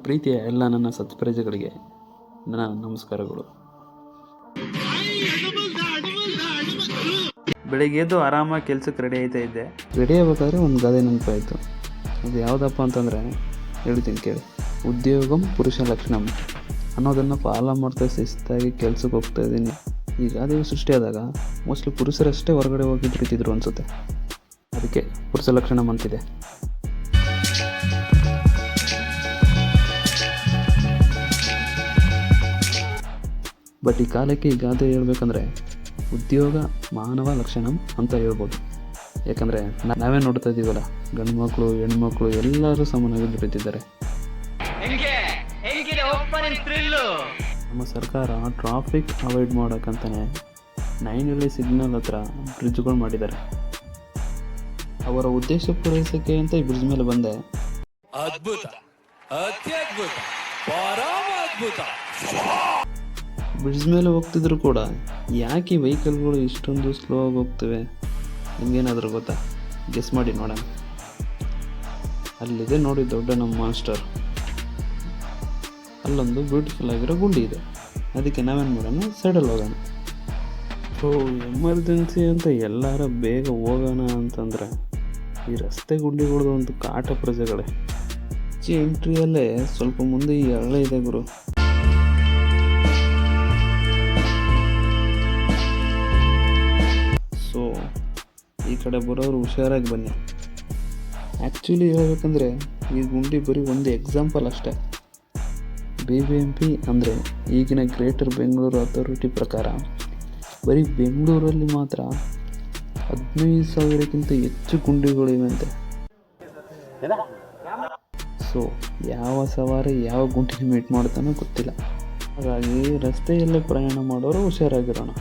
ಪ್ರೀತಿಯ ಎಲ್ಲ ನನ್ನ ಸತ್ಪ್ರಜೆಗಳಿಗೆ ನನ್ನ ನಮಸ್ಕಾರಗಳು. ಬೆಳಿಗ್ಗೆ ಎದ್ದು ಆರಾಮಾಗಿ ಕೆಲ್ಸಕ್ಕೆ ರೆಡಿ ಆಯ್ತಾ ಇದ್ದೆ. ರೆಡಿ ಆಗ್ಬೇಕಾದ್ರೆ ಒಂದು ಗಾದೆ ನೆನಪಾಯಿತು. ಅದು ಯಾವುದಪ್ಪ ಅಂತಂದರೆ ಹೇಳ್ತೀನಿ ಕೇಳಿ. ಉದ್ಯೋಗಂ ಪುರುಷ ಲಕ್ಷಣಂ ಅನ್ನೋದನ್ನು ಫಾಲೋ ಮಾಡ್ತಾ ಶಿಸ್ತಾಗಿ ಕೆಲ್ಸಕ್ಕೆ ಹೋಗ್ತಾ ಇದ್ದೀನಿ. ಈ ಗಾದೆಯು ಸೃಷ್ಟಿಯಾದಾಗ ಮೋಸ್ಟ್ಲಿ ಪುರುಷರಷ್ಟೇ ಹೊರಗಡೆ ಹೋಗಿ ದುಡಿತಿದ್ರು ಅನಿಸುತ್ತೆ. ಅದಕ್ಕೆ ಪುರುಷ ಲಕ್ಷಣಂ ಅಂತಿದೆ. ಬಟ್ ಈ ಕಾಲಕ್ಕೆ ಈ ಗಾದೆ ಹೇಳ್ಬೇಕಂದ್ರೆ ಉದ್ಯೋಗ ಮಾನವ ಲಕ್ಷಣಂ ಅಂತ ಹೇಳ್ಬೋದು. ಯಾಕಂದರೆ ನಾವೇ ನೋಡ್ತಾ ಇದ್ದೀವಲ್ಲ, ಗಂಡು ಮಕ್ಕಳು ಹೆಣ್ಮಕ್ಳು ಎಲ್ಲರೂ ಸಮಾನಾಗಿ ದುಡಿತಿದ್ದಾರೆ. ನಮ್ಮ ಸರ್ಕಾರ ಟ್ರಾಫಿಕ್ ಅವಾಯ್ಡ್ ಮಾಡೋಕ್ಕಂತಾನೆ 9 ಸಿಗ್ನಲ್ ಹತ್ರ ಬ್ರಿಡ್ಜ್ಗಳು ಮಾಡಿದ್ದಾರೆ. ಅವರ ಉದ್ದೇಶ ಪೂರೈಸೋಕ್ಕೆ ಅಂತ ಈ ಬ್ರಿಡ್ಜ್ ಮೇಲೆ ಬಂದೆ. ಅದ್ಭುತ, ಅತ್ಯದ್ಭುತ, ಪರಮಾದ್ಭುತ. ಬ್ರಿಡ್ಜ್ ಮೇಲೆ ಹೋಗ್ತಿದ್ರು ಕೂಡ ಯಾಕೆ ಈ ವೆಹಿಕಲ್ಗಳು ಇಷ್ಟೊಂದು ಸ್ಲೋ ಆಗಿ ಹೋಗ್ತವೆ? ನಿಮಗೇನಾದರೂ ಗೊತ್ತಾ? ಗೆಸ್ ಮಾಡಿ ನೋಡೋಣ. ಅಲ್ಲಿದೆ ನೋಡಿ ದೊಡ್ಡ ನಮ್ಮ ಮಾಸ್ಟರ್. ಅಲ್ಲೊಂದು ಬ್ಯೂಟಿಫುಲ್ ಆಗಿರೋ ಗುಂಡಿ ಇದೆ. ಅದಕ್ಕೆ ನಾವೇನು ಮಾಡೋಣ, ಸೈಡಲ್ಲಿ ಹೋಗೋಣ. ಎಮರ್ಜೆನ್ಸಿ ಅಂತ ಎಲ್ಲರ ಬೇಗ ಹೋಗೋಣ ಅಂತಂದರೆ ಈ ರಸ್ತೆ ಗುಂಡಿಗಳದ್ದು ಒಂದು ಕಾಟ ಪ್ರಜೆಗಳೇ. ಎಂಟ್ರಿಯಲ್ಲೇ ಸ್ವಲ್ಪ ಮುಂದೆ ಈ ಹಳ್ಳ ಇದೆ ಗುರು. ಸೊ ಈ ಕಡೆ ಬರೋರು ಹುಷಾರಾಗಿ ಬನ್ನಿ. ಆ್ಯಕ್ಚುಲಿ ಹೇಳ್ಬೇಕಂದ್ರೆ ಈ ಗುಂಡಿ ಬರೀ ಒಂದು ಎಕ್ಸಾಂಪಲ್ ಅಷ್ಟೇ. BBMP ಅಂದರೆ ಈಗಿನ ಗ್ರೇಟರ್ ಬೆಂಗಳೂರು ಅಥಾರಿಟಿ ಪ್ರಕಾರ ಬರೀ ಬೆಂಗಳೂರಲ್ಲಿ ಮಾತ್ರ 15,000ಕ್ಕಿಂತ ಹೆಚ್ಚು ಗುಂಡಿಗಳಿವೆಂತೆ. ಸೊ ಯಾವ ಸವಾರಿ ಯಾವ ಗುಂಡಿಗೆ ಮೀಟ್ ಮಾಡ್ತಾನೋ ಗೊತ್ತಿಲ್ಲ. ಹಾಗಾಗಿ ರಸ್ತೆಯಲ್ಲೇ ಪ್ರಯಾಣ ಮಾಡೋರು ಹುಷಾರಾಗಿರೋಣ.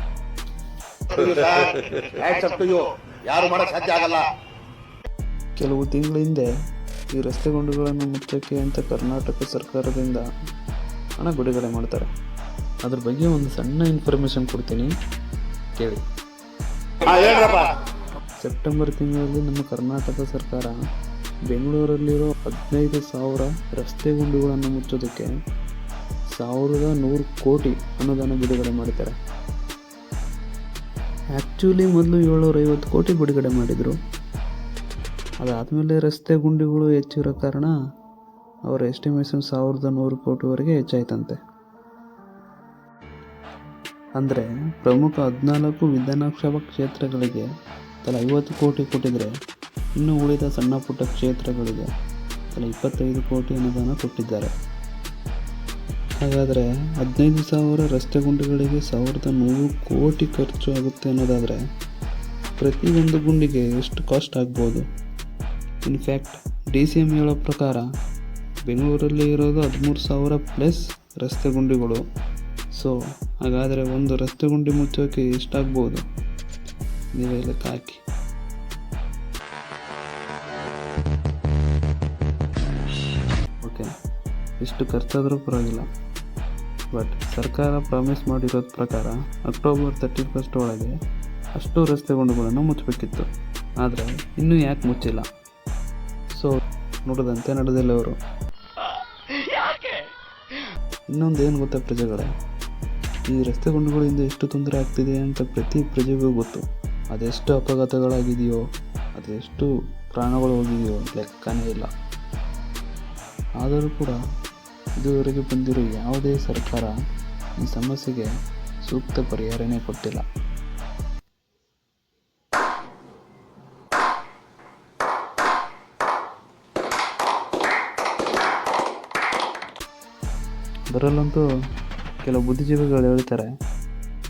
ಕೆಲವು ತಿಂಗಳ ಹಿಂದೆ ಈ ರಸ್ತೆ ಗುಂಡಿಗಳನ್ನು ಮುಚ್ಚಕ್ಕೆ ಅಂತ ಕರ್ನಾಟಕ ಸರ್ಕಾರದಿಂದ ಹಣ ಬಿಡುಗಡೆ ಮಾಡ್ತಾರೆ. ಅದ್ರ ಬಗ್ಗೆ ಒಂದು ಸಣ್ಣ ಇನ್ಫಾರ್ಮೇಷನ್ ಕೊಡ್ತೀನಿ, ಕೇಳಿ. ಸೆಪ್ಟೆಂಬರ್ ತಿಂಗಳಲ್ಲಿ ನಮ್ಮ ಕರ್ನಾಟಕ ಸರ್ಕಾರ ಬೆಂಗಳೂರಲ್ಲಿರೋ 15,000 ರಸ್ತೆ ಗುಂಡಿಗಳನ್ನು ಮುಚ್ಚೋದಕ್ಕೆ 1,100 ಕೋಟಿ ಅನುದಾನ ಬಿಡುಗಡೆ ಮಾಡಿದ್ದಾರೆ. ಆ್ಯಕ್ಚುಲಿ ಮೊದಲು 750 ಕೋಟಿ ಬಿಡುಗಡೆ ಮಾಡಿದರು. ಅದಾದಮೇಲೆ ರಸ್ತೆ ಗುಂಡಿಗಳು ಹೆಚ್ಚಿರೋ ಕಾರಣ ಅವರ ಎಸ್ಟಿಮೇಷನ್ 1,100 ಕೋಟಿವರೆಗೆ ಹೆಚ್ಚಾಯ್ತಂತೆ. ಅಂದರೆ ಪ್ರಮುಖ 14 ವಿಧಾನಸಭಾ ಕ್ಷೇತ್ರಗಳಿಗೆ ತಲಾ 50 ಕೋಟಿ ಕೊಟ್ಟಿದ್ರೆ, ಇನ್ನು ಉಳಿದ ಸಣ್ಣ ಪುಟ್ಟ ಕ್ಷೇತ್ರಗಳಿಗೆ ತಲಾ 25 ಕೋಟಿ ಅನುದಾನ ಕೊಟ್ಟಿದ್ದಾರೆ. ಹಾಗಾದರೆ 15,000 ರಸ್ತೆ ಗುಂಡಿಗಳಿಗೆ 1,100 ಕೋಟಿ ಖರ್ಚು ಆಗುತ್ತೆ ಅನ್ನೋದಾದರೆ ಪ್ರತಿ ಒಂದು ಗುಂಡಿಗೆ ಎಷ್ಟು ಕಾಸ್ಟ್ ಆಗ್ಬೋದು? ಇನ್ಫ್ಯಾಕ್ಟ್ DCM ಹೇಳೋ ಪ್ರಕಾರ ಬೆಂಗಳೂರಲ್ಲಿ ಇರೋದು 13,000 ಪ್ಲಸ್ ರಸ್ತೆ ಗುಂಡಿಗಳು. ಸೊ ಹಾಗಾದರೆ ಒಂದು ರಸ್ತೆ ಗುಂಡಿ ಮುಚ್ಚೋಕ್ಕೆ ಎಷ್ಟಾಗ್ಬೋದು? ನೀವೇ ಲೆಕ್ಕ ಹಾಕಿ. ಓಕೆ, ಇಷ್ಟು ಖರ್ಚಾದರೂ ಪರವಾಗಿಲ್ಲ. ಬಟ್ ಸರ್ಕಾರ ಪ್ರಾಮಿಸ್ ಮಾಡಿರೋದ ಪ್ರಕಾರ ಅಕ್ಟೋಬರ್ 31 ಒಳಗೆ ಅಷ್ಟು ರಸ್ತೆ ಗುಂಡಿಗಳನ್ನು ಮುಚ್ಚಬೇಕಿತ್ತು. ಆದರೆ ಇನ್ನೂ ಯಾಕೆ ಮುಚ್ಚಿಲ್ಲ? ಸೊ ನೋಡೋದಂತೆ ನಡೆದಿಲ್ಲ ಅವರು. ಇನ್ನೊಂದು ಏನು ಗೊತ್ತಾ ಪ್ರಜೆಗಳೇ, ಈ ರಸ್ತೆ ಗುಂಡಿಗಳಿಂದ ಎಷ್ಟು ತೊಂದರೆ ಆಗ್ತಿದೆ ಅಂತ ಪ್ರತಿ ಪ್ರಜೆಗೂ ಗೊತ್ತು. ಅದೆಷ್ಟು ಅಪಘಾತಗಳಾಗಿದೆಯೋ, ಅದೆಷ್ಟು ಪ್ರಾಣಗಳು ಹೋಗಿದೆಯೋ ಲೆಕ್ಕನೇ ಇಲ್ಲ. ಆದರೂ ಕೂಡ ಇದುವರೆಗೆ ಬಂದಿರೋ ಯಾವುದೇ ಸರ್ಕಾರ ಈ ಸಮಸ್ಯೆಗೆ ಸೂಕ್ತ ಪರಿಹಾರನೇ ಕೊಟ್ಟಿಲ್ಲ. ಅದರಲ್ಲಂತೂ ಕೆಲವು ಬುದ್ಧಿಜೀವಿಗಳು ಹೇಳ್ತಾರೆ,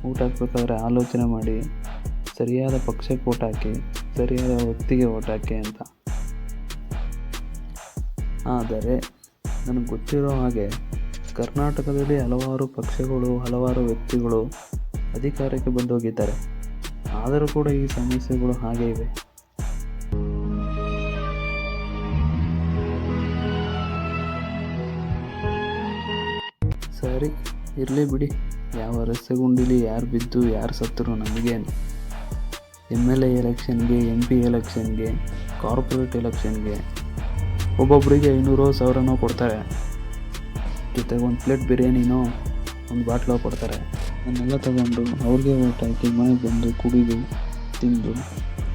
ಊಟ ಹಾಕ್ಬೇಕಾದ್ರೆ ಆಲೋಚನೆ ಮಾಡಿ ಸರಿಯಾದ ಪಕ್ಷಕ್ಕೆ ಓಟ್ ಹಾಕಿ, ಸರಿಯಾದ ವ್ಯಕ್ತಿಗೆ ಓಟ್ ಹಾಕಿ ಅಂತ. ಆದರೆ ನನಗೆ ಗೊತ್ತಿರೋ ಹಾಗೆ ಕರ್ನಾಟಕದಲ್ಲಿ ಹಲವಾರು ಪಕ್ಷಗಳು, ಹಲವಾರು ವ್ಯಕ್ತಿಗಳು ಅಧಿಕಾರಕ್ಕೆ ಬಂದೋಗಿದ್ದಾರೆ. ಆದರೂ ಕೂಡ ಈ ಸಮಸ್ಯೆಗಳು ಹಾಗೇ ಇವೆ. ಸರಿ ಇರಲಿ ಬಿಡಿ, ಯಾವ ರಸ್ತೆ ಗುಂಡಿಲಿ ಯಾರು ಬಿದ್ದು ಯಾರು ಸತ್ತರು ನಮಗೇನು. MLA ಎಲೆಕ್ಷನ್ಗೆ, MP ಎಲೆಕ್ಷನ್ಗೆ, ಕಾರ್ಪೊರೇಟ್ ಎಲೆಕ್ಷನ್ಗೆ ಒಬ್ಬೊಬ್ಬರಿಗೆ 500,000 ಕೊಡ್ತಾರೆ. ಜೊತೆಗೆ ಒಂದು ಪ್ಲೇಟ್ ಬಿರಿಯಾನಿನೋ ಒಂದು ಬಾಟ್ಲೋ ಕೊಡ್ತಾರೆ. ಅದನ್ನೆಲ್ಲ ತಗೊಂಡು ಅವ್ರಿಗೆ ಊಟ ಹಾಕಿ ಮನೆಗೆ ಬಂದು ಕುಡಿದು ತಿಂದು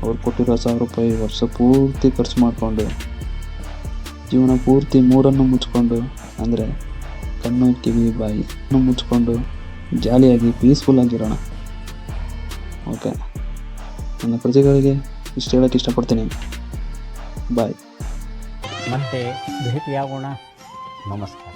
ಅವ್ರು ಕೊಟ್ಟಿರೋ 1000 ರೂಪಾಯಿ ವರ್ಷ ಪೂರ್ತಿ ಖರ್ಚು ಮಾಡಿಕೊಂಡು ಜೀವನ ಪೂರ್ತಿ ಮೂರನ್ನು ಮುಚ್ಕೊಂಡು, ಅಂದರೆ ಕಣ್ಣು ಕಿವಿ ಬಾಯಿ ಮುಚ್ಕೊಂಡು ಜಾಲಿಯಾಗಿ ಪೀಸ್ಫುಲ್ಲಾಗಿರೋಣ. ಓಕೆ, ನನ್ನ ಪ್ರಜೆಗಳಿಗೆ ಇಷ್ಟು ಹೇಳೋಕ್ಕೆ ಇಷ್ಟಪಡ್ತೀನಿ. ಬಾಯ್. ಮತ್ತೆ ಭೇಟಿಯಾಗೋಣ. ನಮಸ್ಕಾರ.